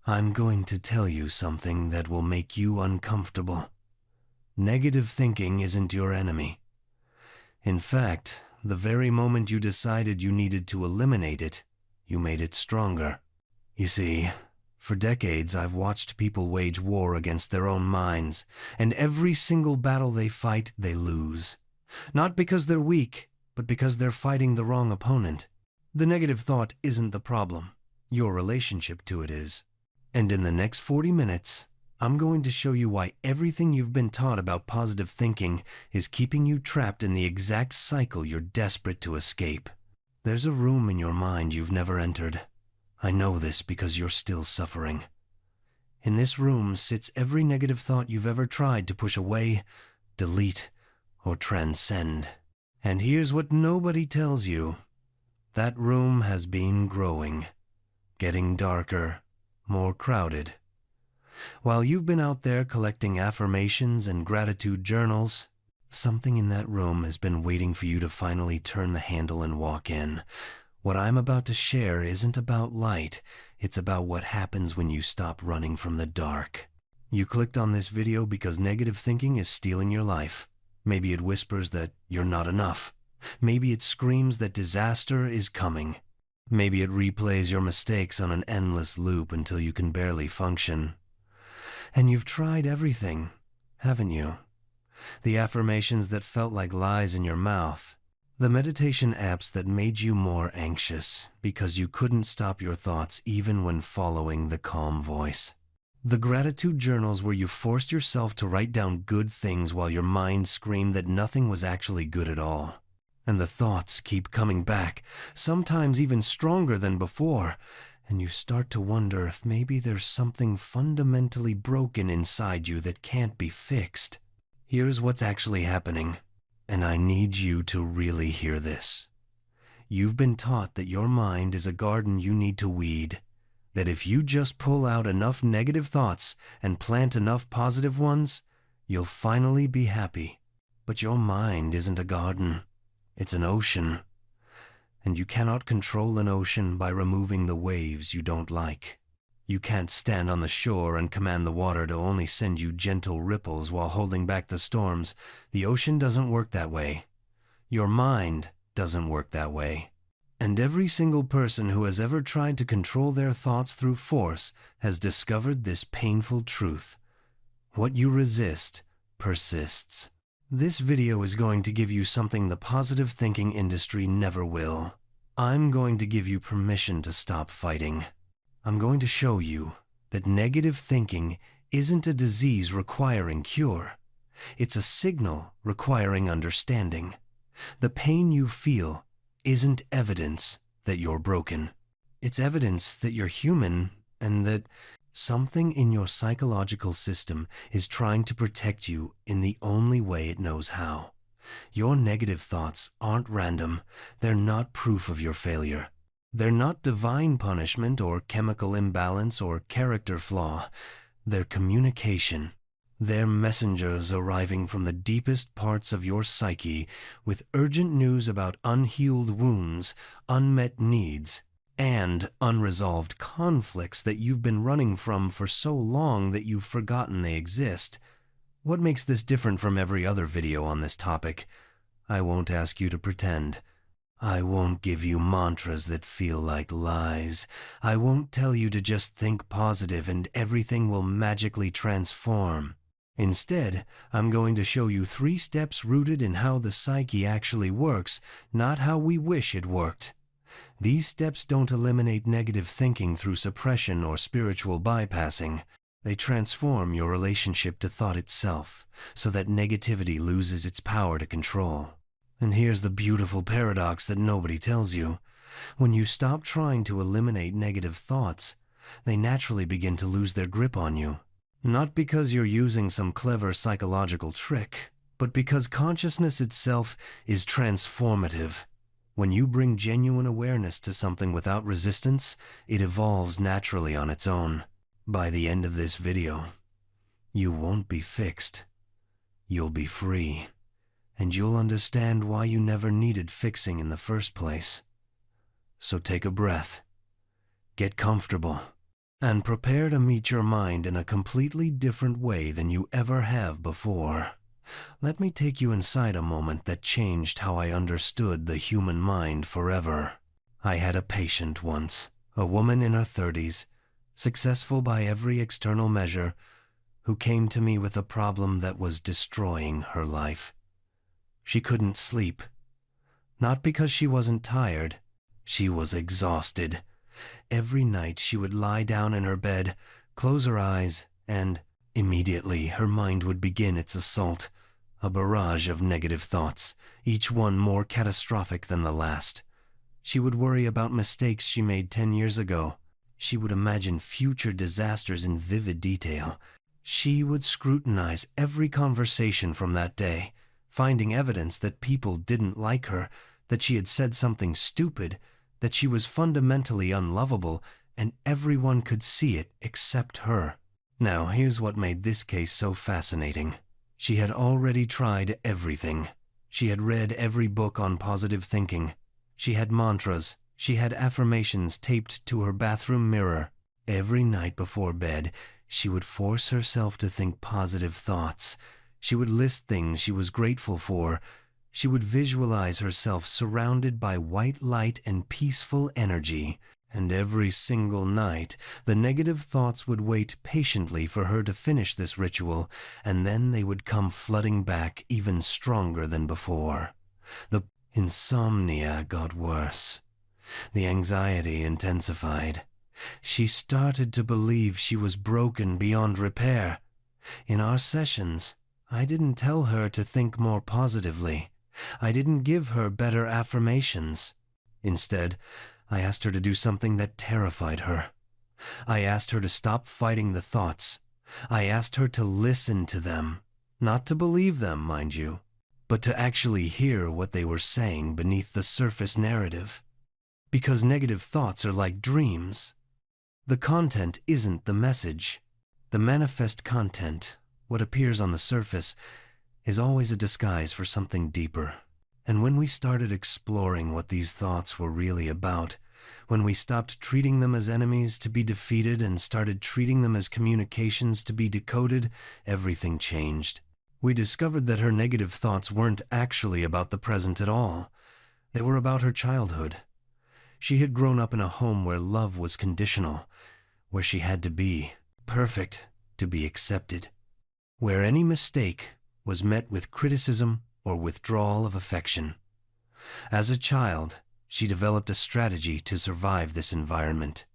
I'm going to tell you something that will make you uncomfortable. Negative thinking isn't your enemy. In fact, the very moment you decided you needed to eliminate it, you made it stronger. You see, for decades I've watched people wage war against their own minds, and every single battle they fight, they lose. Not because they're weak, but because they're fighting the wrong opponent. The negative thought isn't the problem. Your relationship to it is. And in the next 40 minutes, I'm going to show you why everything you've been taught about positive thinking is keeping you trapped in the exact cycle you're desperate to escape. There's a room in your mind you've never entered. I know this because you're still suffering. In this room sits every negative thought you've ever tried to push away, delete, or transcend. And here's what nobody tells you. That room has been growing, getting darker, more crowded. While you've been out there collecting affirmations and gratitude journals, something in that room has been waiting for you to finally turn the handle and walk in. What I'm about to share isn't about light, it's about what happens when you stop running from the dark. You clicked on this video because negative thinking is stealing your life. Maybe it whispers that you're not enough. Maybe it screams that disaster is coming. Maybe it replays your mistakes on an endless loop until you can barely function. And you've tried everything, haven't you? The affirmations that felt like lies in your mouth. The meditation apps that made you more anxious because you couldn't stop your thoughts even when following the calm voice. The gratitude journals where you forced yourself to write down good things while your mind screamed that nothing was actually good at all. And the thoughts keep coming back, sometimes even stronger than before, and you start to wonder if maybe there's something fundamentally broken inside you that can't be fixed. Here's what's actually happening, and I need you to really hear this. You've been taught that your mind is a garden you need to weed, that if you just pull out enough negative thoughts and plant enough positive ones, you'll finally be happy. But your mind isn't a garden. It's an ocean, and you cannot control an ocean by removing the waves you don't like. You can't stand on the shore and command the water to only send you gentle ripples while holding back the storms. The ocean doesn't work that way. Your mind doesn't work that way. And every single person who has ever tried to control their thoughts through force has discovered this painful truth. What you resist persists. This video is going to give you something the positive thinking industry never will. I'm going to give you permission to stop fighting. I'm going to show you that negative thinking isn't a disease requiring cure. It's a signal requiring understanding. The pain you feel isn't evidence that you're broken. It's evidence that you're human and that something in your psychological system is trying to protect you in the only way it knows how. Your negative thoughts aren't random. They're not proof of your failure. They're not divine punishment or chemical imbalance or character flaw. They're communication. They're messengers arriving from the deepest parts of your psyche with urgent news about unhealed wounds, unmet needs, and unresolved conflicts that you've been running from for so long that you've forgotten they exist. What makes this different from every other video on this topic? I won't ask you to pretend. I won't give you mantras that feel like lies. I won't tell you to just think positive and everything will magically transform. Instead, I'm going to show you 3 steps rooted in how the psyche actually works, not how we wish it worked. These steps don't eliminate negative thinking through suppression or spiritual bypassing. They transform your relationship to thought itself, so that negativity loses its power to control. And here's the beautiful paradox that nobody tells you. When you stop trying to eliminate negative thoughts, they naturally begin to lose their grip on you. Not because you're using some clever psychological trick, but because consciousness itself is transformative. When you bring genuine awareness to something without resistance, it evolves naturally on its own. By the end of this video, you won't be fixed. You'll be free, and you'll understand why you never needed fixing in the first place. So take a breath, get comfortable, and prepare to meet your mind in a completely different way than you ever have before. Let me take you inside a moment that changed how I understood the human mind forever. I had a patient once, a woman in her 30s, successful by every external measure, who came to me with a problem that was destroying her life. She couldn't sleep. Not because she wasn't tired. She was exhausted. Every night she would lie down in her bed, close her eyes, and immediately her mind would begin its assault, a barrage of negative thoughts, each one more catastrophic than the last. She would worry about mistakes she made 10 years ago. She would imagine future disasters in vivid detail. She would scrutinize every conversation from that day, finding evidence that people didn't like her, that she had said something stupid, that she was fundamentally unlovable, and everyone could see it except her. Now, here's what made this case so fascinating. She had already tried everything. She had read every book on positive thinking. She had mantras. She had affirmations taped to her bathroom mirror. Every night before bed, she would force herself to think positive thoughts. She would list things she was grateful for. She would visualize herself surrounded by white light and peaceful energy. And every single night, the negative thoughts would wait patiently for her to finish this ritual, and then they would come flooding back even stronger than before. The insomnia got worse. The anxiety intensified. She started to believe she was broken beyond repair. In our sessions, I didn't tell her to think more positively. I didn't give her better affirmations. Instead, I asked her to do something that terrified her. I asked her to stop fighting the thoughts. I asked her to listen to them, not to believe them, mind you, but to actually hear what they were saying beneath the surface narrative. Because negative thoughts are like dreams. The content isn't the message. The manifest content, what appears on the surface, is always a disguise for something deeper. And when we started exploring what these thoughts were really about, when we stopped treating them as enemies to be defeated and started treating them as communications to be decoded, everything changed. We discovered that her negative thoughts weren't actually about the present at all. They were about her childhood. She had grown up in a home where love was conditional, where she had to be perfect to be accepted, where any mistake was met with criticism or withdrawal of affection. As a child, she developed a strategy to survive this environment: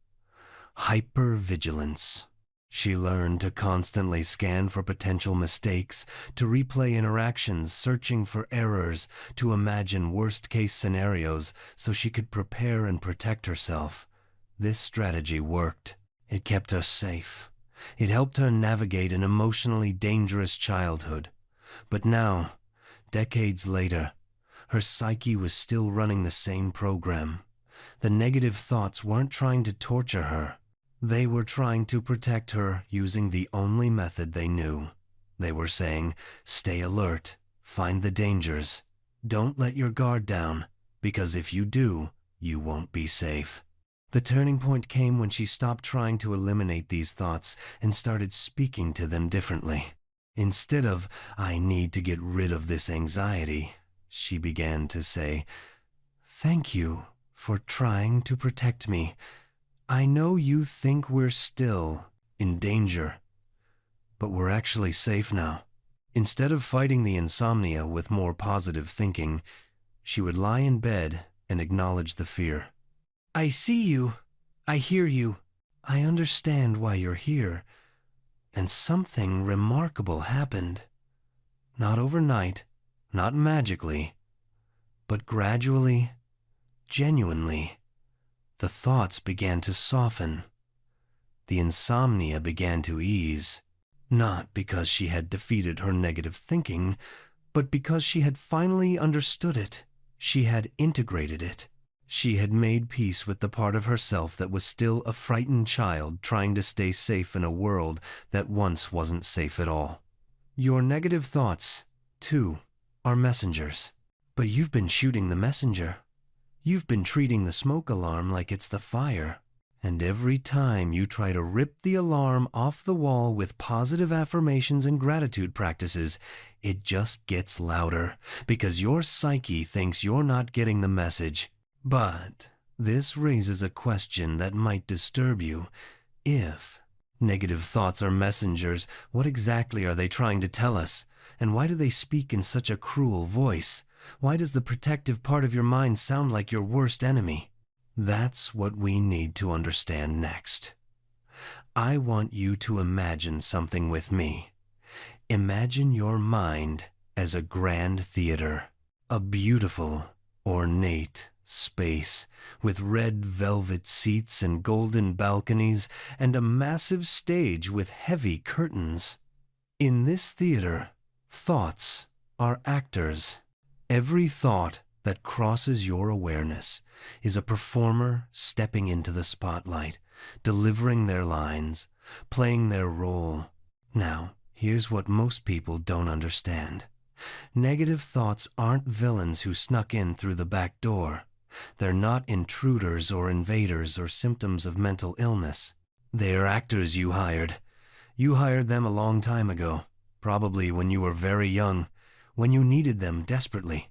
hypervigilance. She learned to constantly scan for potential mistakes, to replay interactions, searching for errors, to imagine worst-case scenarios so she could prepare and protect herself. This strategy worked. It kept her safe. It helped her navigate an emotionally dangerous childhood. But now, decades later, her psyche was still running the same program. The negative thoughts weren't trying to torture her. They were trying to protect her using the only method they knew. They were saying, stay alert, find the dangers, don't let your guard down, because if you do, you won't be safe. The turning point came when she stopped trying to eliminate these thoughts and started speaking to them differently. Instead of, I need to get rid of this anxiety, she began to say, thank you for trying to protect me. I know you think we're still in danger, but we're actually safe now. Instead of fighting the insomnia with more positive thinking, she would lie in bed and acknowledge the fear. I see you. I hear you. I understand why you're here. And something remarkable happened. Not overnight, not magically, but gradually, genuinely. The thoughts began to soften. The insomnia began to ease, not because she had defeated her negative thinking, but because she had finally understood it. She had integrated it. She had made peace with the part of herself that was still a frightened child trying to stay safe in a world that once wasn't safe at all. Your negative thoughts, too, are messengers, but you've been shooting the messenger. You've been treating the smoke alarm like it's the fire. And every time you try to rip the alarm off the wall with positive affirmations and gratitude practices, it just gets louder because your psyche thinks you're not getting the message. But this raises a question that might disturb you. If negative thoughts are messengers, what exactly are they trying to tell us? And why do they speak in such a cruel voice? Why does the protective part of your mind sound like your worst enemy? That's what we need to understand next. I want you to imagine something with me. Imagine your mind as a grand theater, a beautiful, ornate space with red velvet seats and golden balconies and a massive stage with heavy curtains. In this theater, thoughts are actors. Every thought that crosses your awareness is a performer stepping into the spotlight, delivering their lines, playing their role. Now, here's what most people don't understand. Negative thoughts aren't villains who snuck in through the back door. They're not intruders or invaders or symptoms of mental illness. They're actors you hired. You hired them a long time ago, probably when you were very young, when you needed them desperately.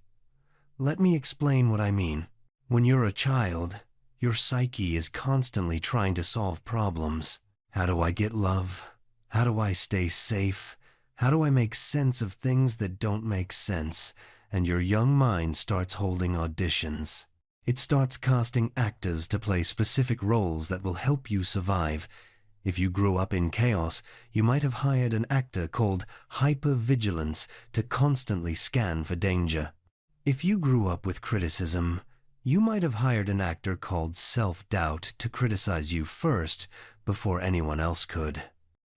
Let me explain what I mean. When you're a child, your psyche is constantly trying to solve problems. How do I get love? How do I stay safe? How do I make sense of things that don't make sense? And your young mind starts holding auditions. It starts casting actors to play specific roles that will help you survive. If you grew up in chaos, you might have hired an actor called hypervigilance to constantly scan for danger. If you grew up with criticism, you might have hired an actor called self-doubt to criticize you first before anyone else could.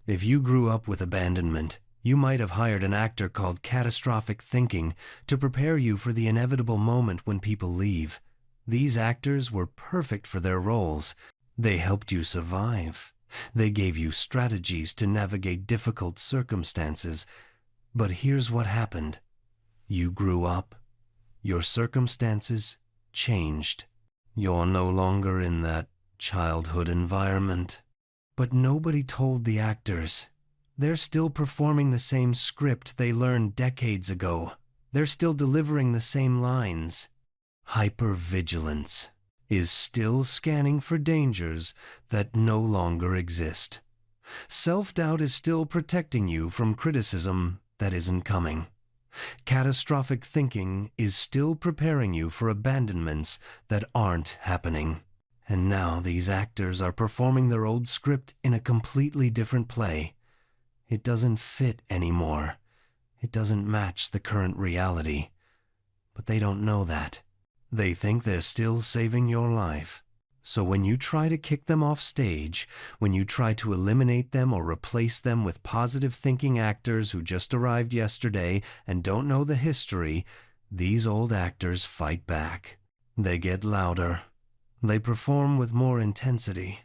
If you grew up with abandonment, you might have hired an actor called catastrophic thinking to prepare you for the inevitable moment when people leave. These actors were perfect for their roles. They helped you survive. They gave you strategies to navigate difficult circumstances. But here's what happened. You grew up. Your circumstances changed. You're no longer in that childhood environment. But nobody told the actors. They're still performing the same script they learned decades ago. They're still delivering the same lines. Hypervigilance is still scanning for dangers that no longer exist. Self-doubt is still protecting you from criticism that isn't coming. Catastrophic thinking is still preparing you for abandonments that aren't happening. And now these actors are performing their old script in a completely different play. It doesn't fit anymore. It doesn't match the current reality. But they don't know that. They think they're still saving your life. So when you try to kick them off stage, when you try to eliminate them or replace them with positive thinking actors who just arrived yesterday and don't know the history, these old actors fight back. They get louder. They perform with more intensity.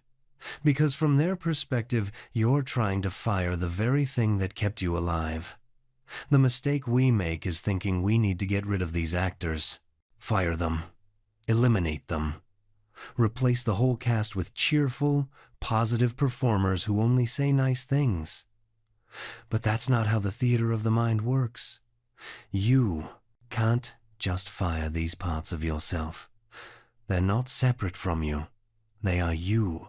Because from their perspective, you're trying to fire the very thing that kept you alive. The mistake we make is thinking we need to get rid of these actors. Fire them. Eliminate them. Replace the whole cast with cheerful, positive performers who only say nice things. But that's not how the theater of the mind works. You can't just fire these parts of yourself. They're not separate from you. They are you.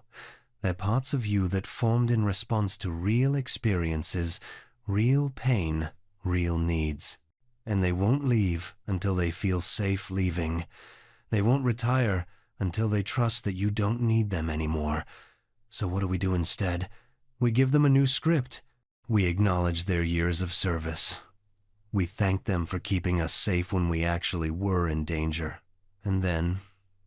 They're parts of you that formed in response to real experiences, real pain, real needs. And they won't leave until they feel safe leaving. They won't retire until they trust that you don't need them anymore. So what do we do instead? We give them a new script. We acknowledge their years of service. We thank them for keeping us safe when we actually were in danger. And then,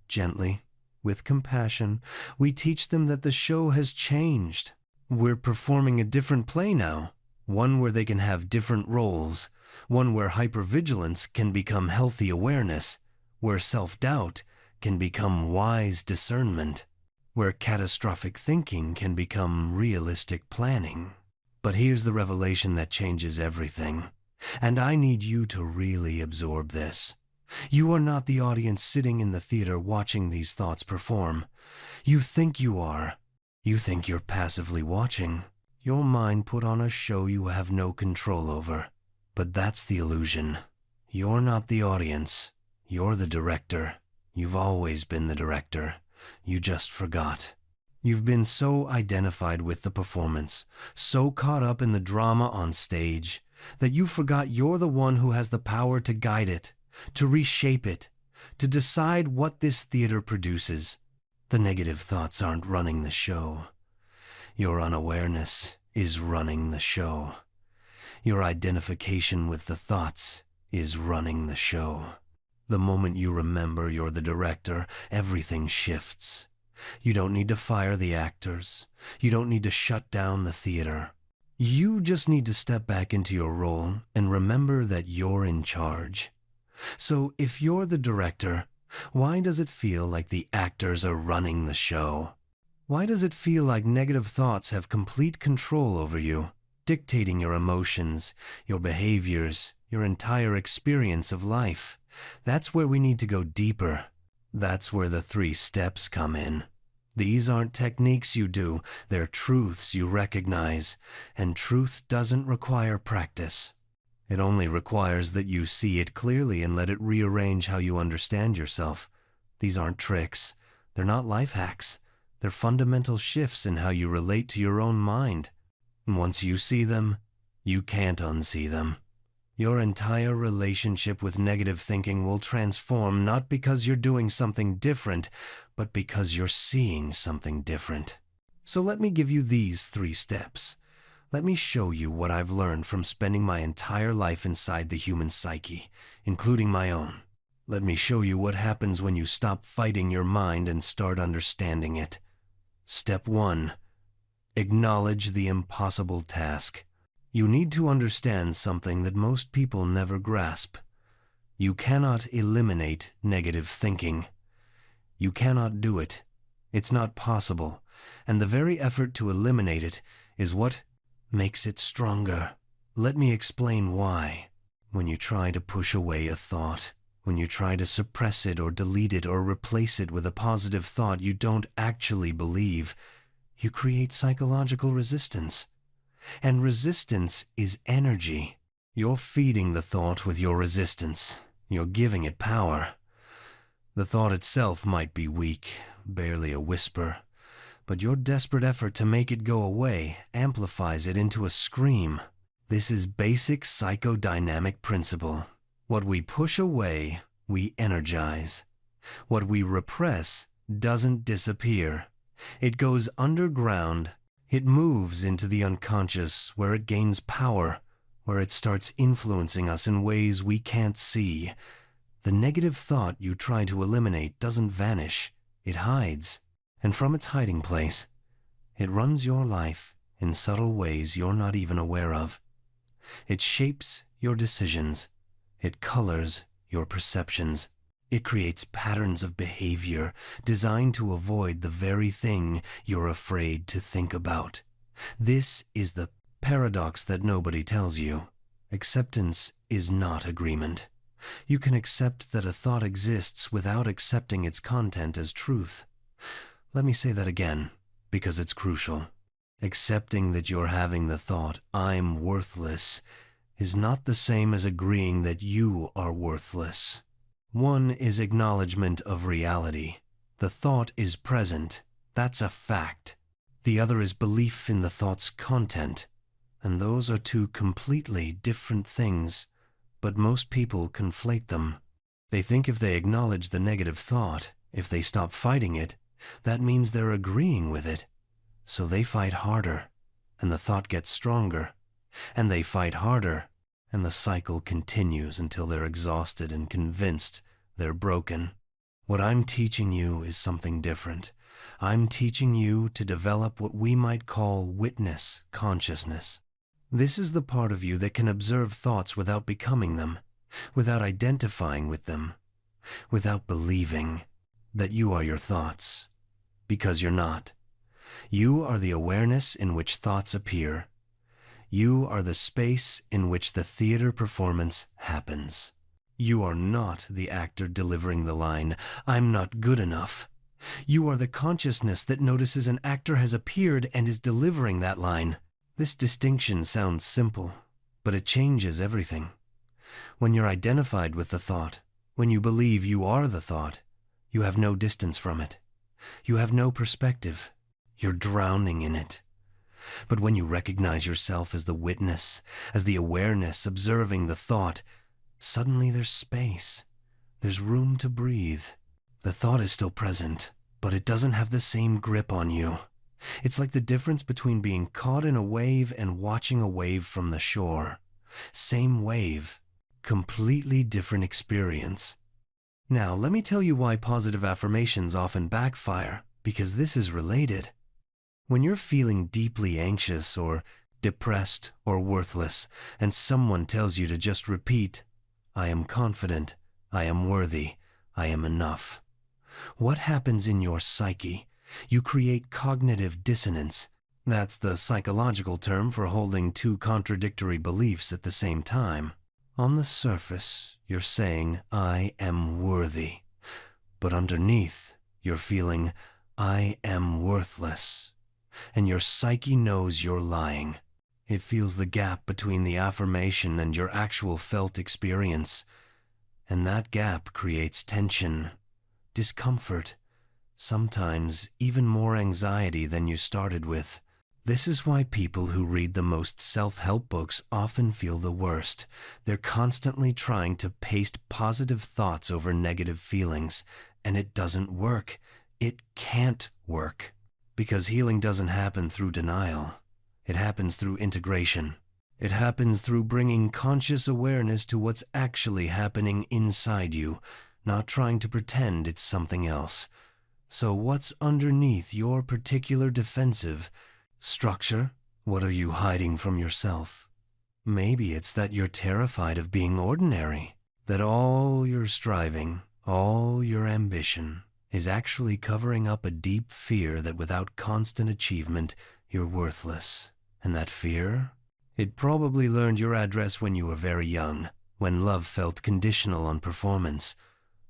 gently, with compassion, we teach them that the show has changed. We're performing a different play now, one where they can have different roles, one where hypervigilance can become healthy awareness, where self-doubt can become wise discernment, where catastrophic thinking can become realistic planning. But here's the revelation that changes everything. And I need you to really absorb this. You are not the audience sitting in the theater watching these thoughts perform. You think you are. You think you're passively watching. Your mind put on a show you have no control over. But that's the illusion. You're not the audience. You're the director. You've always been the director. You just forgot. You've been so identified with the performance, so caught up in the drama on stage, that you forgot you're the one who has the power to guide it, to reshape it, to decide what this theater produces. The negative thoughts aren't running the show. Your unawareness is running the show. Your identification with the thoughts is running the show. The moment you remember you're the director, everything shifts. You don't need to fire the actors. You don't need to shut down the theater. You just need to step back into your role and remember that you're in charge. So if you're the director, why does it feel like the actors are running the show? Why does it feel like negative thoughts have complete control over you, dictating your emotions, your behaviors, your entire experience of life? That's where we need to go deeper. That's where the 3 steps come in. These aren't techniques you do, they're truths you recognize, and truth doesn't require practice. It only requires that you see it clearly and let it rearrange how you understand yourself. These aren't tricks. They're not life hacks. They're fundamental shifts in how you relate to your own mind. And once you see them, you can't unsee them. Your entire relationship with negative thinking will transform not because you're doing something different, but because you're seeing something different. So let me give you these 3 steps. Let me show you what I've learned from spending my entire life inside the human psyche, including my own. Let me show you what happens when you stop fighting your mind and start understanding it. Step 1. Acknowledge the impossible task. You need to understand something that most people never grasp. You cannot eliminate negative thinking. You cannot do it. It's not possible. And the very effort to eliminate it is what makes it stronger. Let me explain why. When you try to push away a thought, when you try to suppress it or delete it or replace it with a positive thought you don't actually believe, you create psychological resistance. And resistance is energy. You're feeding the thought with your resistance. You're giving it power. The thought itself might be weak, barely a whisper, but your desperate effort to make it go away amplifies it into a scream. This is basic psychodynamic principle. What we push away, we energize. What we repress doesn't disappear. It goes underground. It moves into the unconscious, where it gains power, where it starts influencing us in ways we can't see. The negative thought you try to eliminate doesn't vanish. It hides. And from its hiding place, it runs your life in subtle ways you're not even aware of. It shapes your decisions. It colors your perceptions. It creates patterns of behavior designed to avoid the very thing you're afraid to think about. This is the paradox that nobody tells you. Acceptance is not agreement. You can accept that a thought exists without accepting its content as truth. Let me say that again, because it's crucial. Accepting that you're having the thought, "I'm worthless," is not the same as agreeing that you are worthless. One is acknowledgement of reality. The thought is present. That's a fact. The other is belief in the thought's content. And those are 2 completely different things. But most people conflate them. They think if they acknowledge the negative thought, if they stop fighting it, that means they're agreeing with it. So they fight harder, and the thought gets stronger. And they fight harder, and the cycle continues until they're exhausted and convinced they're broken. What I'm teaching you is something different. I'm teaching you to develop what we might call witness consciousness. This is the part of you that can observe thoughts without becoming them, without identifying with them, without believing that you are your thoughts, because you're not. You are the awareness in which thoughts appear. You are the space in which the theater performance happens. You are not the actor delivering the line, "I'm not good enough." You are the consciousness that notices an actor has appeared and is delivering that line. This distinction sounds simple, but it changes everything. When you're identified with the thought, when you believe you are the thought, you have no distance from it. You have no perspective. You're drowning in it. But when you recognize yourself as the witness, as the awareness observing the thought, suddenly there's space. There's room to breathe. The thought is still present, but it doesn't have the same grip on you. It's like the difference between being caught in a wave and watching a wave from the shore. Same wave, completely different experience. Now, let me tell you why positive affirmations often backfire, because this is related. When you're feeling deeply anxious or depressed or worthless, and someone tells you to just repeat, "I am confident, I am worthy, I am enough," what happens in your psyche? You create cognitive dissonance. That's the psychological term for holding two contradictory beliefs at the same time. On the surface, you're saying, "I am worthy," but underneath, you're feeling, "I am worthless." And your psyche knows you're lying. It feels the gap between the affirmation and your actual felt experience. And that gap creates tension, discomfort, sometimes even more anxiety than you started with. This is why people who read the most self-help books often feel the worst. They're constantly trying to paste positive thoughts over negative feelings, and it doesn't work. It can't work. Because healing doesn't happen through denial. It happens through integration. It happens through bringing conscious awareness to what's actually happening inside you, not trying to pretend it's something else. So what's underneath your particular defensive structure? What are you hiding from yourself? Maybe it's that you're terrified of being ordinary, that all your striving, all your ambition, is actually covering up a deep fear that without constant achievement, you're worthless. And that fear? It probably learned your address when you were very young, when love felt conditional on performance.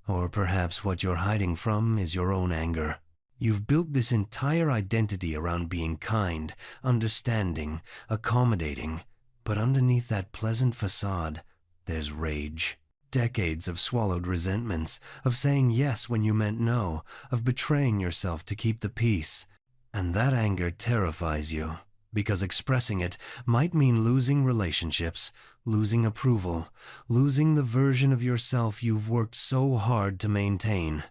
Or perhaps what you're hiding from is your own anger. You've built this entire identity around being kind, understanding, accommodating, but underneath that pleasant facade, there's rage. Decades of swallowed resentments, of saying yes when you meant no, of betraying yourself to keep the peace. And that anger terrifies you, because expressing it might mean losing relationships, losing approval, losing the version of yourself you've worked so hard to maintain.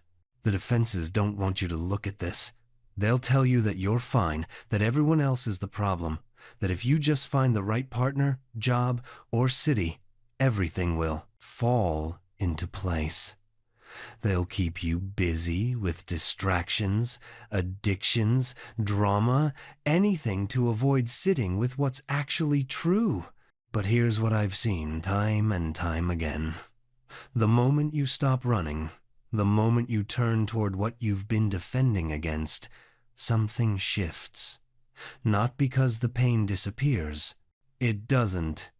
The defenses don't want you to look at this. They'll tell you that you're fine, that everyone else is the problem, that if you just find the right partner, job, or city, everything will fall into place. They'll keep you busy with distractions, addictions, drama, anything to avoid sitting with what's actually true. But here's what I've seen time and time again. The moment you stop running, the moment you turn toward what you've been defending against, something shifts. Not because the pain disappears. It doesn't.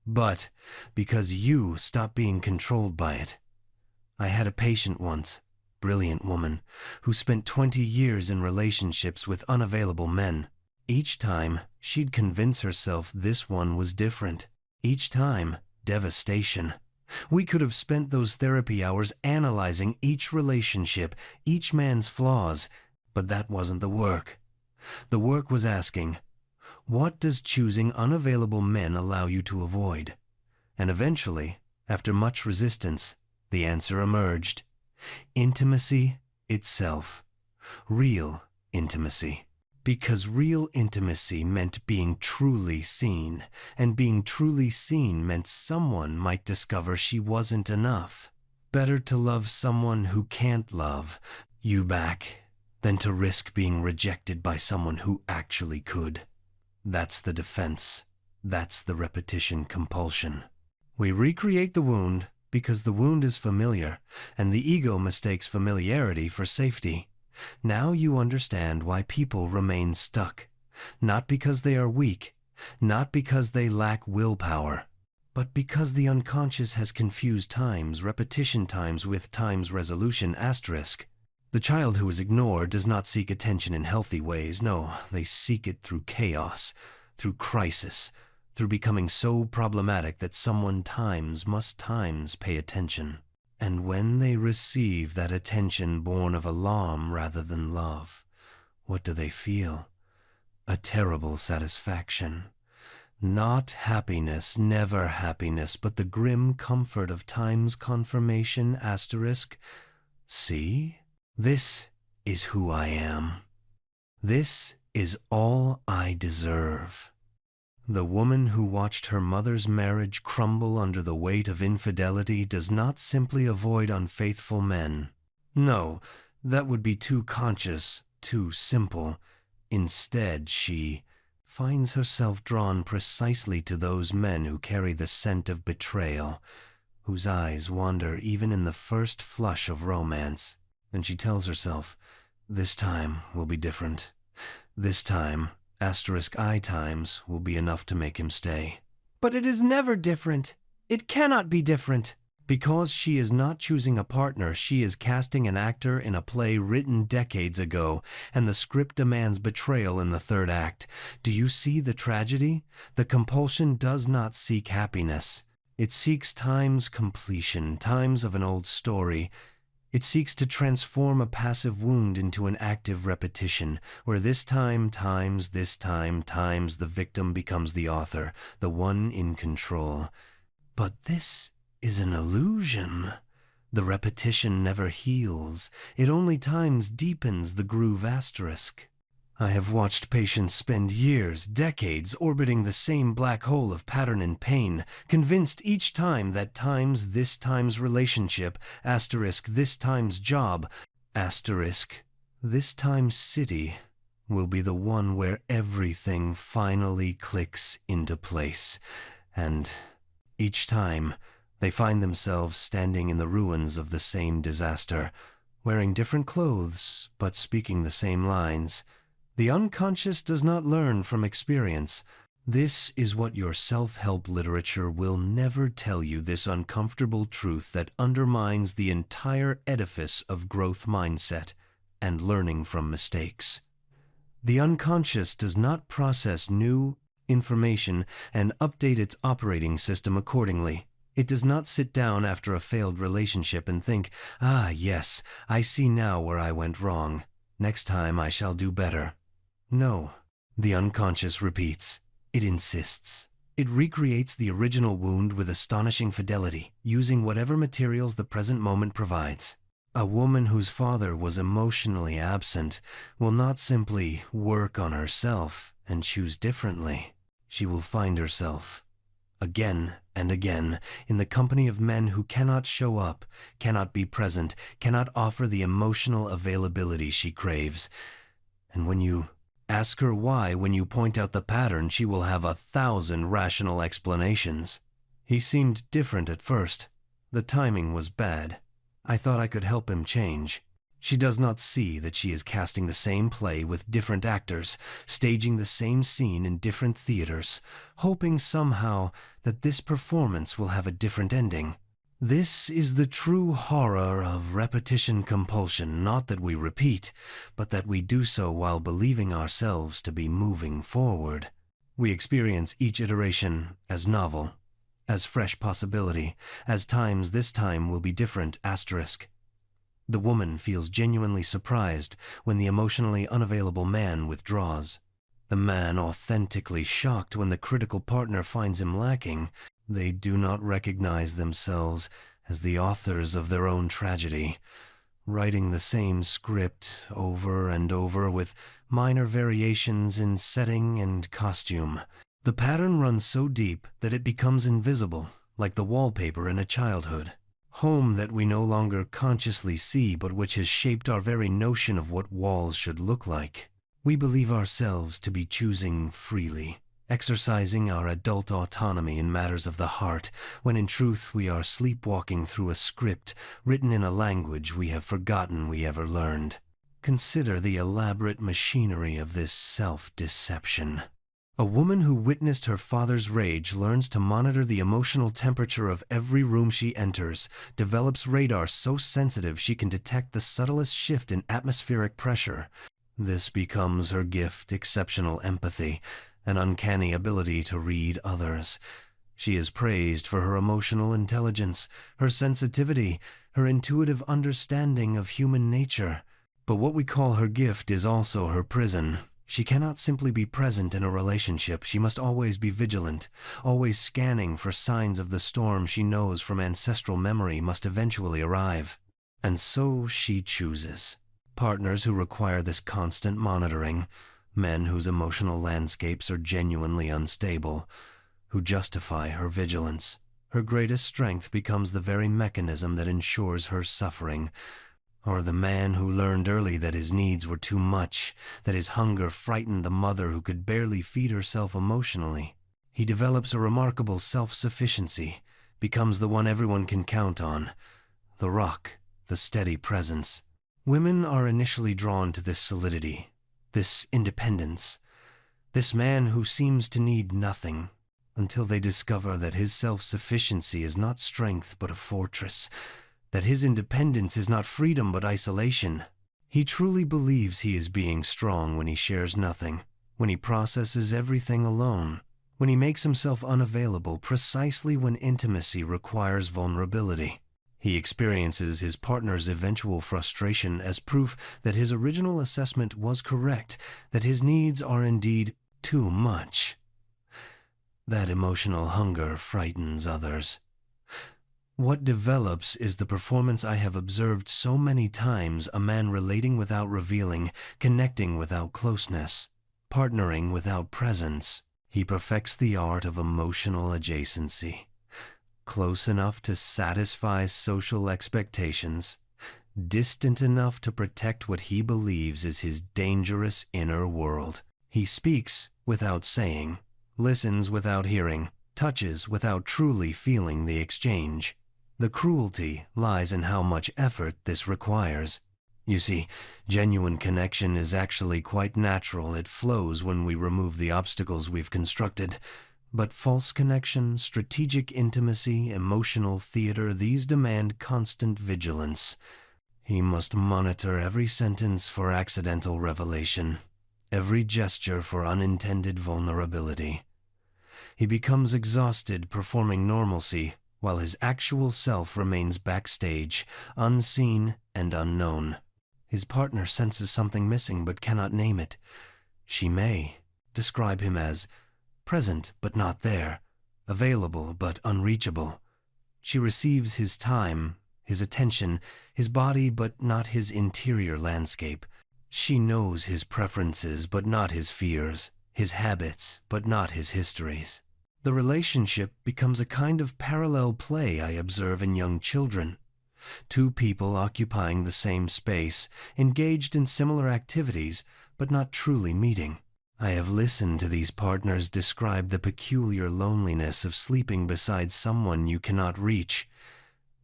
But because you stop being controlled by it. I had a patient once, brilliant woman, who spent 20 years in relationships with unavailable men. Each time, she'd convince herself this one was different. Each time, devastation. We could have spent those therapy hours analyzing each relationship, each man's flaws, but that wasn't the work. The work was asking, what does choosing unavailable men allow you to avoid? And eventually, after much resistance, the answer emerged. Intimacy itself. Real intimacy. Because real intimacy meant being truly seen, and being truly seen meant someone might discover she wasn't enough. Better to love someone who can't love you back than to risk being rejected by someone who actually could. That's the defense. That's the repetition compulsion. We recreate the wound because the wound is familiar, and the ego mistakes familiarity for safety. Now you understand why people remain stuck. Not because they are weak, not because they lack willpower, but because the unconscious has confused times, repetition times with times resolution asterisk. The child who is ignored does not seek attention in healthy ways. No, they seek it through chaos, through crisis, through becoming so problematic that someone must pay attention. And when they receive that attention born of alarm rather than love, what do they feel? A terrible satisfaction. Not happiness, never happiness, but the grim comfort of time's confirmation, asterisk. See? This is who I am. This is all I deserve. The woman who watched her mother's marriage crumble under the weight of infidelity does not simply avoid unfaithful men. No, that would be too conscious, too simple. Instead, she finds herself drawn precisely to those men who carry the scent of betrayal, whose eyes wander even in the first flush of romance. And she tells herself, this time will be different. This time, *I times, will be enough to make him stay. But it is never different. It cannot be different. Because she is not choosing a partner, she is casting an actor in a play written decades ago, and the script demands betrayal in the third act. Do you see the tragedy? The compulsion does not seek happiness. It seeks time's completion, times of an old story. It seeks to transform a passive wound into an active repetition, where this time times the victim becomes the author, the one in control. But this is an illusion. The repetition never heals. It only times deepens the groove *. I have watched patients spend years, decades, orbiting the same black hole of pattern and pain, convinced each time that this time's relationship, this time's job, this time's city, will be the one where everything finally clicks into place. And each time, they find themselves standing in the ruins of the same disaster, wearing different clothes, but speaking the same lines. The unconscious does not learn from experience. This is what your self-help literature will never tell you, this uncomfortable truth that undermines the entire edifice of growth mindset and learning from mistakes. The unconscious does not process new information and update its operating system accordingly. It does not sit down after a failed relationship and think, "Ah, yes, I see now where I went wrong. Next time I shall do better." No, the unconscious repeats. It insists. It recreates the original wound with astonishing fidelity, using whatever materials the present moment provides. A woman whose father was emotionally absent will not simply work on herself and choose differently. She will find herself, again and again, in the company of men who cannot show up, cannot be present, cannot offer the emotional availability she craves. And when you ask her why, when you point out the pattern, she will have 1,000 rational explanations. He seemed different at first. The timing was bad. I thought I could help him change. She does not see that she is casting the same play with different actors, staging the same scene in different theaters, hoping somehow that this performance will have a different ending. This is the true horror of repetition compulsion, not that we repeat, but that we do so while believing ourselves to be moving forward. We experience each iteration as novel, as fresh possibility, as this time will be different, *. The woman feels genuinely surprised when the emotionally unavailable man withdraws. The man authentically shocked when the critical partner finds him lacking. They do not recognize themselves as the authors of their own tragedy, writing the same script over and over with minor variations in setting and costume. The pattern runs so deep that it becomes invisible, like the wallpaper in a childhood. Home that we no longer consciously see, but which has shaped our very notion of what walls should look like. We believe ourselves to be choosing freely, exercising our adult autonomy in matters of the heart, when in truth we are sleepwalking through a script written in a language we have forgotten we ever learned. Consider the elaborate machinery of this self-deception. A woman who witnessed her father's rage learns to monitor the emotional temperature of every room she enters, develops radar so sensitive she can detect the subtlest shift in atmospheric pressure. This becomes her gift, exceptional empathy, an uncanny ability to read others. She is praised for her emotional intelligence, her sensitivity, her intuitive understanding of human nature. But what we call her gift is also her prison. She cannot simply be present in a relationship. She must always be vigilant, always scanning for signs of the storm she knows from ancestral memory must eventually arrive. And so she chooses partners who require this constant monitoring, men whose emotional landscapes are genuinely unstable, who justify her vigilance. Her greatest strength becomes the very mechanism that ensures her suffering. Or the man who learned early that his needs were too much, that his hunger frightened the mother who could barely feed herself emotionally. He develops a remarkable self-sufficiency, becomes the one everyone can count on, the rock, the steady presence. Women are initially drawn to this solidity, this independence, this man who seems to need nothing, until they discover that his self-sufficiency is not strength but a fortress, that his independence is not freedom but isolation. He truly believes he is being strong when he shares nothing, when he processes everything alone, when he makes himself unavailable precisely when intimacy requires vulnerability. He experiences his partner's eventual frustration as proof that his original assessment was correct, that his needs are indeed too much. That emotional hunger frightens others. What develops is the performance I have observed so many times: a man relating without revealing, connecting without closeness, partnering without presence. He perfects the art of emotional adjacency, close enough to satisfy social expectations, distant enough to protect what he believes is his dangerous inner world. He speaks without saying, listens without hearing, touches without truly feeling the exchange. The cruelty lies in how much effort this requires. You see, genuine connection is actually quite natural. It flows when we remove the obstacles we've constructed. But false connection, strategic intimacy, emotional theater, these demand constant vigilance. He must monitor every sentence for accidental revelation, every gesture for unintended vulnerability. He becomes exhausted performing normalcy, while his actual self remains backstage, unseen and unknown. His partner senses something missing but cannot name it. She may describe him as present but not there, available but unreachable. She receives his time, his attention, his body but not his interior landscape. She knows his preferences but not his fears, his habits but not his histories. The relationship becomes a kind of parallel play I observe in young children. Two people occupying the same space, engaged in similar activities, but not truly meeting. I have listened to these partners describe the peculiar loneliness of sleeping beside someone you cannot reach.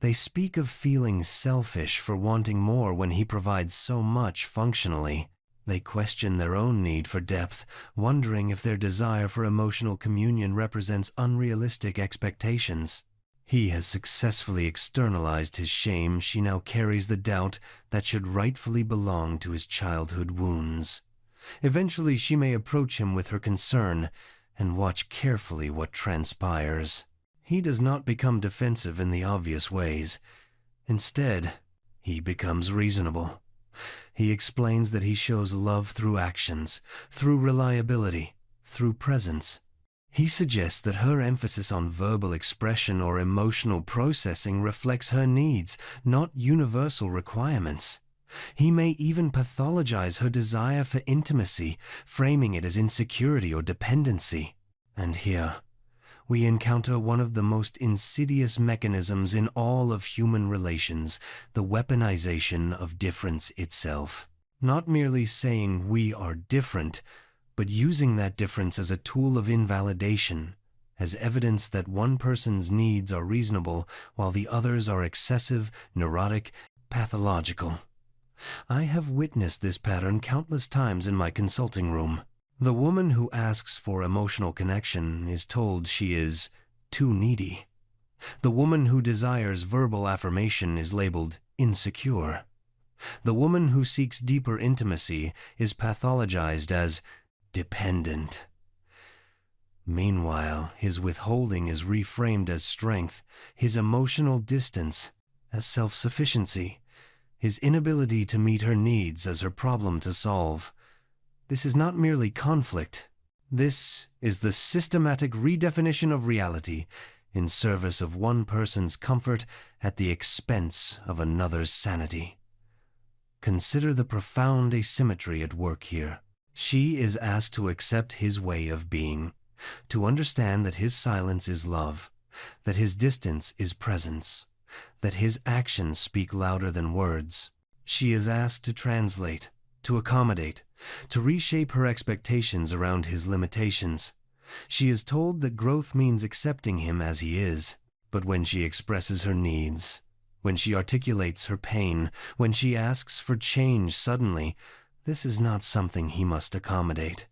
They speak of feeling selfish for wanting more when he provides so much functionally. They question their own need for depth, wondering if their desire for emotional communion represents unrealistic expectations. He has successfully externalized his shame. She now carries the doubt that should rightfully belong to his childhood wounds. Eventually she may approach him with her concern and watch carefully what transpires. He does not become defensive in the obvious ways. Instead, he becomes reasonable. He explains that he shows love through actions, through reliability, through presence. He suggests that her emphasis on verbal expression or emotional processing reflects her needs, not universal requirements. He may even pathologize her desire for intimacy, framing it as insecurity or dependency. And here, we encounter one of the most insidious mechanisms in all of human relations, the weaponization of difference itself. Not merely saying we are different, but using that difference as a tool of invalidation, as evidence that one person's needs are reasonable while the others are excessive, neurotic, pathological. I have witnessed this pattern countless times in my consulting room. The woman who asks for emotional connection is told she is too needy. The woman who desires verbal affirmation is labeled insecure. The woman who seeks deeper intimacy is pathologized as dependent. Meanwhile, his withholding is reframed as strength, his emotional distance as self-sufficiency, his inability to meet her needs as her problem to solve. This is not merely conflict. This is the systematic redefinition of reality in service of one person's comfort at the expense of another's sanity. Consider the profound asymmetry at work here. She is asked to accept his way of being, to understand that his silence is love, that his distance is presence, that his actions speak louder than words. She is asked to translate, to accommodate, to reshape her expectations around his limitations. She is told that growth means accepting him as he is, but when she expresses her needs, when she articulates her pain, when she asks for change suddenly, this is not something he must accommodate.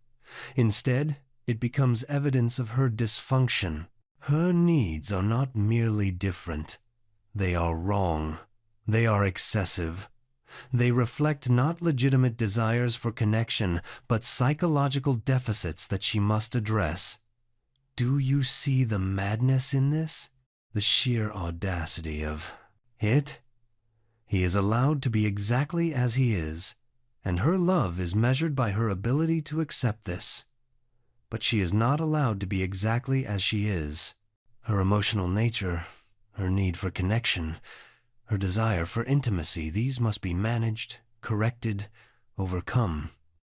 Instead, it becomes evidence of her dysfunction. Her needs are not merely different. They are wrong. They are excessive. They reflect not legitimate desires for connection, but psychological deficits that she must address. Do you see the madness in this? The sheer audacity of it? He is allowed to be exactly as he is, and her love is measured by her ability to accept this. But she is not allowed to be exactly as she is. Her emotional nature, her need for connection, her desire for intimacy, these must be managed, corrected, overcome.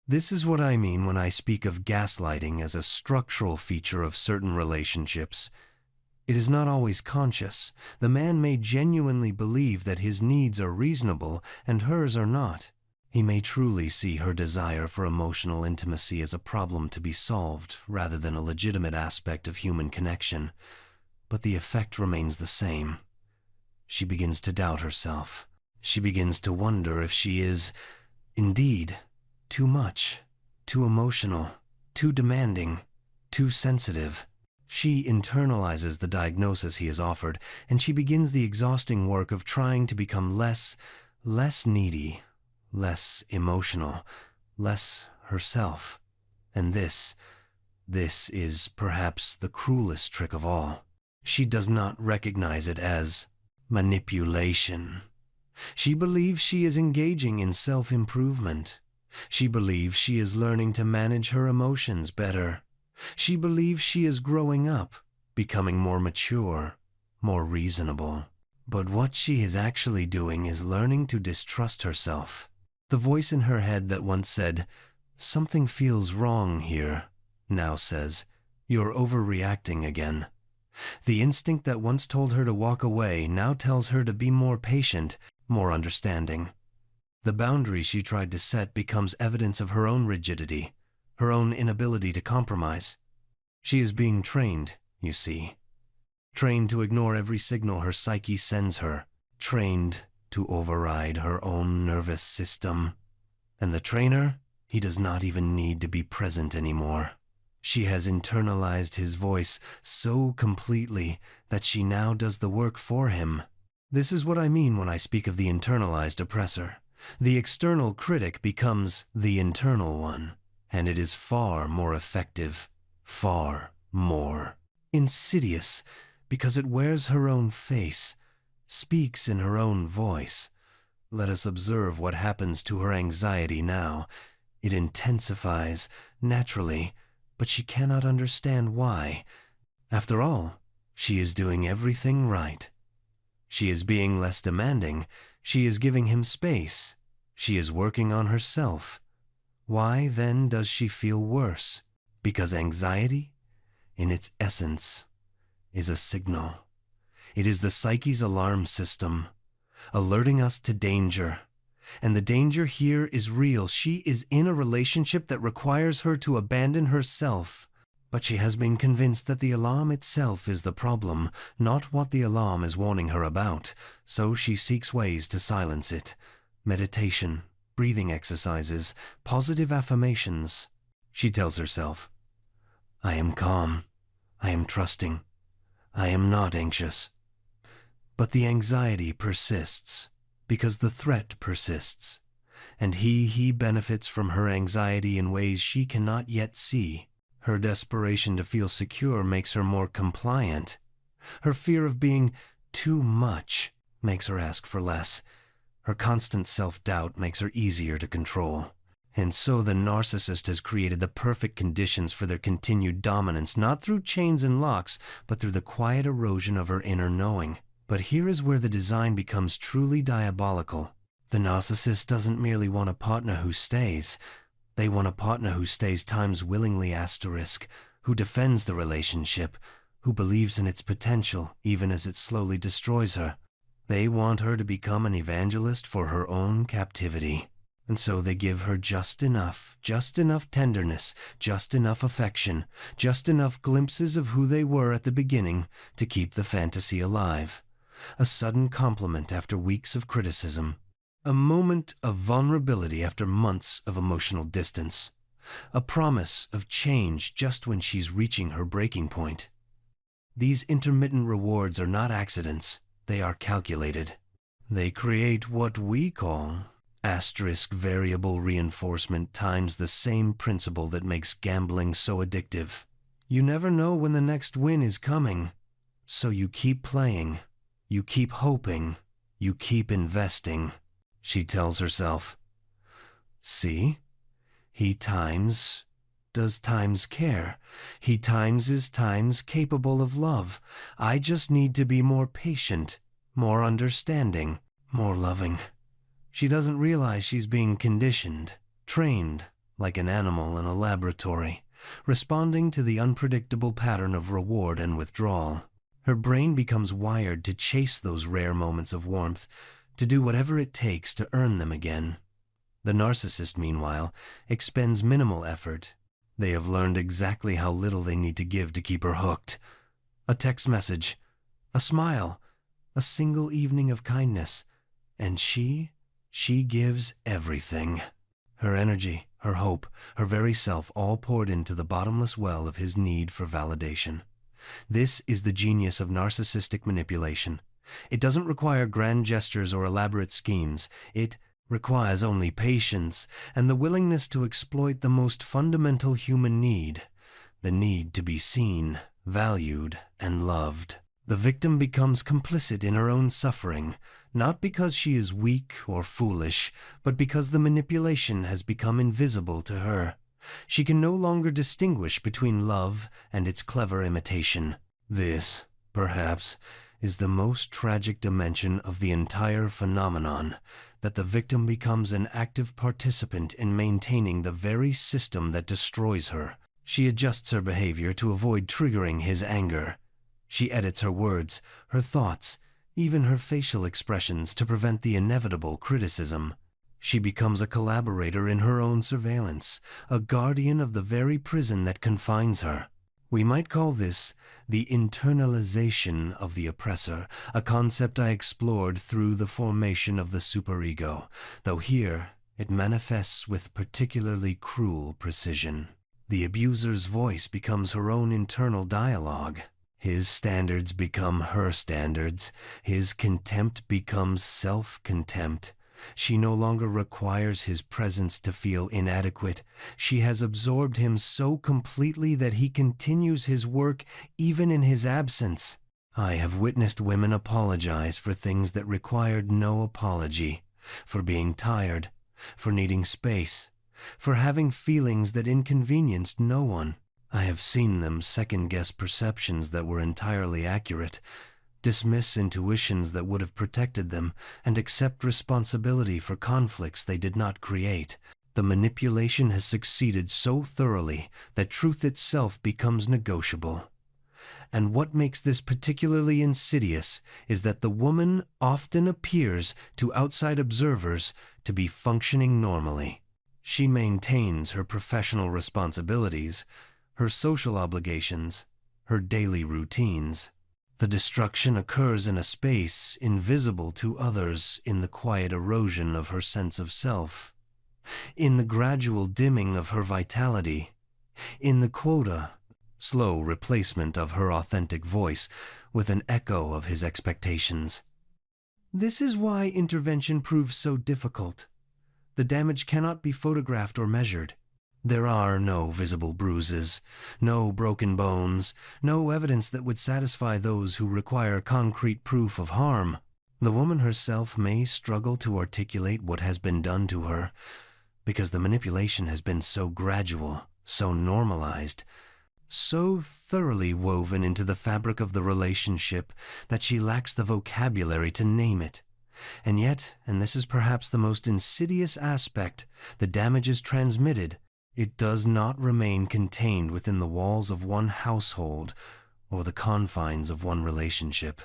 This is what I mean when I speak of gaslighting as a structural feature of certain relationships. It is not always conscious. The man may genuinely believe that his needs are reasonable and hers are not. He may truly see her desire for emotional intimacy as a problem to be solved rather than a legitimate aspect of human connection. But the effect remains the same. She begins to doubt herself. She begins to wonder if she is, indeed, too much, too emotional, too demanding, too sensitive. She internalizes the diagnosis he has offered, and she begins the exhausting work of trying to become less needy, less emotional, less herself. And this is perhaps the cruelest trick of all. She does not recognize it as manipulation. She believes she is engaging in self-improvement. She believes she is learning to manage her emotions better. She believes she is growing up, becoming more mature, more reasonable. But what she is actually doing is learning to distrust herself. The voice in her head that once said, "Something feels wrong here," now says, "You're overreacting again." The instinct that once told her to walk away now tells her to be more patient, more understanding. The boundary she tried to set becomes evidence of her own rigidity, her own inability to compromise. She is being trained, you see. Trained to ignore every signal her psyche sends her. Trained to override her own nervous system. And the trainer, he does not even need to be present anymore. She has internalized his voice so completely that she now does the work for him. This is what I mean when I speak of the internalized oppressor. The external critic becomes the internal one, and it is far more effective, far more insidious, because it wears her own face, speaks in her own voice. Let us observe what happens to her anxiety now. It intensifies, naturally, but she cannot understand why. After all, she is doing everything right. She is being less demanding. She is giving him space. She is working on herself. Why, then, does she feel worse? Because anxiety, in its essence, is a signal. It is the psyche's alarm system, alerting us to danger. And the danger here is real. She is in a relationship that requires her to abandon herself. But she has been convinced that the alarm itself is the problem, not what the alarm is warning her about. So she seeks ways to silence it. Meditation, breathing exercises, positive affirmations. She tells herself, I am calm, I am trusting, I am not anxious. But the anxiety persists, because the threat persists, and he benefits from her anxiety in ways she cannot yet see. Her desperation to feel secure makes her more compliant. Her fear of being too much makes her ask for less. Her constant self-doubt makes her easier to control. And so the narcissist has created the perfect conditions for their continued dominance, not through chains and locks, but through the quiet erosion of her inner knowing. But here is where the design becomes truly diabolical. The narcissist doesn't merely want a partner who stays. They want a partner who stays times willingly *, who defends the relationship, who believes in its potential even as it slowly destroys her. They want her to become an evangelist for her own captivity. And so they give her just enough tenderness, just enough affection, just enough glimpses of who they were at the beginning to keep the fantasy alive. A sudden compliment after weeks of criticism. A moment of vulnerability after months of emotional distance. A promise of change just when she's reaching her breaking point. These intermittent rewards are not accidents. They are calculated. They create what we call variable reinforcement times the same principle that makes gambling so addictive. You never know when the next win is coming, so you keep playing, you keep hoping, you keep investing. She tells herself, see, he times does times care. He times is times capable of love. I just need to be more patient, more understanding, more loving. She doesn't realize she's being conditioned, trained, like an animal in a laboratory, responding to the unpredictable pattern of reward and withdrawal. Her brain becomes wired to chase those rare moments of warmth, to do whatever it takes to earn them again. The narcissist, meanwhile, expends minimal effort. They have learned exactly how little they need to give to keep her hooked. A text message, a smile, a single evening of kindness, and she gives everything. Her energy, her hope, her very self all poured into the bottomless well of his need for validation. This is the genius of narcissistic manipulation. It doesn't require grand gestures or elaborate schemes. It requires only patience and the willingness to exploit the most fundamental human need, the need to be seen, valued, and loved. The victim becomes complicit in her own suffering, not because she is weak or foolish, but because the manipulation has become invisible to her. She can no longer distinguish between love and its clever imitation. This, perhaps, is the most tragic dimension of the entire phenomenon, that the victim becomes an active participant in maintaining the very system that destroys her. She adjusts her behavior to avoid triggering his anger. She edits her words, her thoughts, even her facial expressions to prevent the inevitable criticism. She becomes a collaborator in her own surveillance, a guardian of the very prison that confines her. We might call this the internalization of the oppressor, a concept I explored through the formation of the superego, though here it manifests with particularly cruel precision. The abuser's voice becomes her own internal dialogue. His standards become her standards. His contempt becomes self-contempt. She no longer requires his presence to feel inadequate. She has absorbed him so completely that he continues his work even in his absence. I have witnessed women apologize for things that required no apology, for being tired, for needing space, for having feelings that inconvenienced no one. I have seen them second-guess perceptions that were entirely accurate, dismiss intuitions that would have protected them, and accept responsibility for conflicts they did not create. The manipulation has succeeded so thoroughly that truth itself becomes negotiable. And what makes this particularly insidious is that the woman often appears to outside observers to be functioning normally. She maintains her professional responsibilities, her social obligations, her daily routines. The destruction occurs in a space invisible to others, in the quiet erosion of her sense of self, in the gradual dimming of her vitality, In the quota, slow replacement of her authentic voice with an echo of his expectations. This is why intervention proves so difficult. The damage cannot be photographed or measured. There are no visible bruises, no broken bones, no evidence that would satisfy those who require concrete proof of harm. The woman herself may struggle to articulate what has been done to her, because the manipulation has been so gradual, so normalized, so thoroughly woven into the fabric of the relationship that she lacks the vocabulary to name it. And yet, and this is perhaps the most insidious aspect, the damage is transmitted. It does not remain contained within the walls of one household or the confines of one relationship.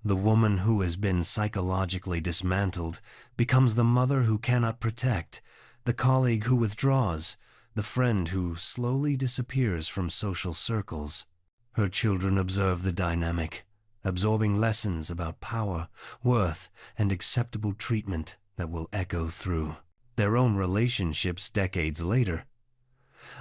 The woman who has been psychologically dismantled becomes the mother who cannot protect, the colleague who withdraws, the friend who slowly disappears from social circles. Her children observe the dynamic, absorbing lessons about power, worth, and acceptable treatment that will echo through their own relationships decades later.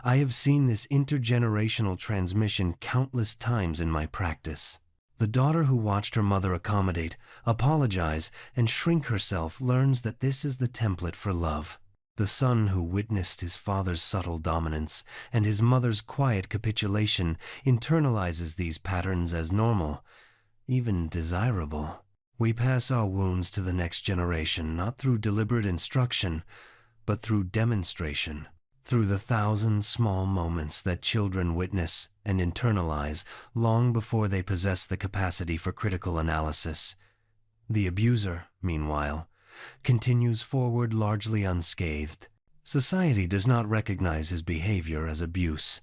I have seen this intergenerational transmission countless times in my practice. The daughter who watched her mother accommodate, apologize, and shrink herself learns that this is the template for love. The son who witnessed his father's subtle dominance and his mother's quiet capitulation internalizes these patterns as normal, even desirable. We pass our wounds to the next generation not through deliberate instruction, but through demonstration. Through the thousand small moments that children witness and internalize long before they possess the capacity for critical analysis. The abuser, meanwhile, continues forward largely unscathed. Society does not recognize his behavior as abuse.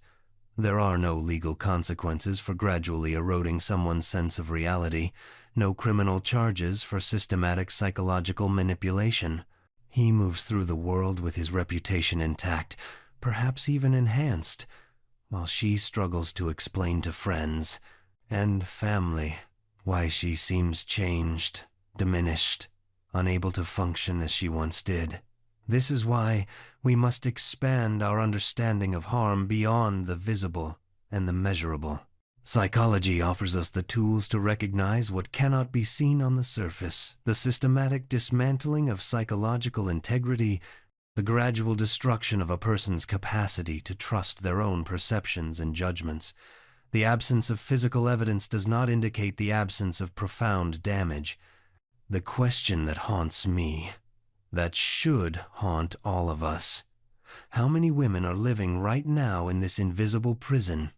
There are no legal consequences for gradually eroding someone's sense of reality, no criminal charges for systematic psychological manipulation. He moves through the world with his reputation intact, perhaps even enhanced, while she struggles to explain to friends and family why she seems changed, diminished, unable to function as she once did. This is why we must expand our understanding of harm beyond the visible and the measurable. Psychology offers us the tools to recognize what cannot be seen on the surface, the systematic dismantling of psychological integrity, the gradual destruction of a person's capacity to trust their own perceptions and judgments. The absence of physical evidence does not indicate the absence of profound damage. The question that haunts me, that should haunt all of us: how many women are living right now in this invisible prison?